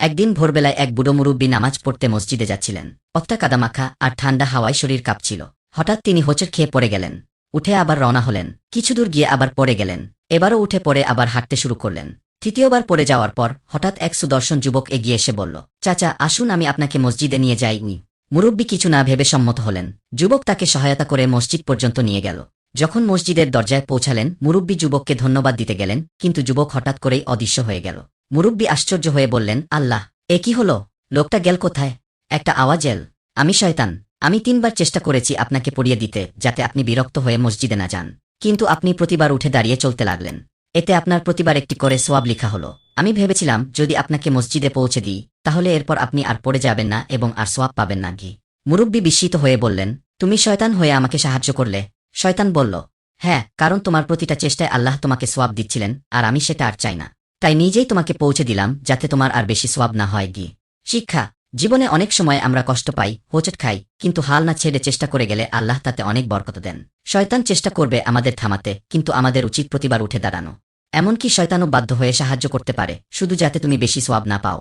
একদিন ভোরবেলায় এক বুড়ো মুরুব্বি নামাজ পড়তে মসজিদে যাচ্ছিলেন। পথটা কাদামাখা আর ঠান্ডা হাওয়ায় শরীর কাঁপছিল। হঠাৎ তিনি হোঁচট খেয়ে পড়ে গেলেন। উঠে আবার রওনা হলেন। কিছু দূর গিয়ে আবার পড়ে গেলেন। এবারও উঠে পড়ে আবার হাঁটতে শুরু করলেন। তৃতীয়বার পড়ে যাওয়ার পর হঠাৎ এক সুদর্শন যুবক এগিয়ে এসে বলল, চাচা আসুন আমি আপনাকে মসজিদে নিয়ে যাইনি। মুরব্বি কিছু না ভেবে সম্মত হলেন। যুবক তাকে সহায়তা করে মসজিদ পর্যন্ত নিয়ে গেল। যখন মসজিদের দরজায় পৌঁছালেন মুরব্বি যুবককে ধন্যবাদ দিতে গেলেন, কিন্তু যুবক হঠাৎ করেই অদৃশ্য হয়ে গেল। মুরব্বি আশ্চর্য হয়ে বললেন, আল্লাহ, এ কি হল? লোকটা গেল কোথায়? একটা আওয়াজ এল, আমি শয়তান। আমি 3বার চেষ্টা করেছি আপনাকে পড়িয়ে দিতে, যাতে আপনি বিরক্ত হয়ে মসজিদে না যান, কিন্তু আপনি প্রতিবার উঠে দাঁড়িয়ে চলতে লাগলেন। এতে আপনার প্রতিবার একটি করে সোয়াব লিখা হলো। আমি ভেবেছিলাম যদি আপনাকে মসজিদে পৌঁছে দিই তাহলে এরপর আপনি আর পড়ে যাবেন না এবং আর সোয়াব পাবেন না। কি? মুরব্বি বিস্মিত হয়ে বললেন, তুমি শয়তান হয়ে আমাকে সাহায্য করলে? শয়তান বলল, হ্যাঁ, কারণ তোমার প্রতিটা চেষ্টায় আল্লাহ তোমাকে সোয়াব দিচ্ছিলেন আর আমি সেটা আর চাই না। তাই নিজেই তোমাকে পৌঁছে দিলাম যাতে তোমার আর বেশি সোয়াব না হয়। গি শিক্ষা, জীবনে অনেক সময় আমরা কষ্ট পাই, হোঁচট খাই, কিন্তু হাল না ছেড়ে চেষ্টা করে গেলে আল্লাহ তাতে অনেক বরকত দেন। শয়তান চেষ্টা করবে আমাদের থামাতে, কিন্তু আমাদের উচিত প্রতিবার উঠে দাঁড়ানো। এমনকি শয়তানও বাধ্য হয়ে সাহায্য করতে পারে, শুধু যাতে তুমি বেশি সোয়াব না পাও।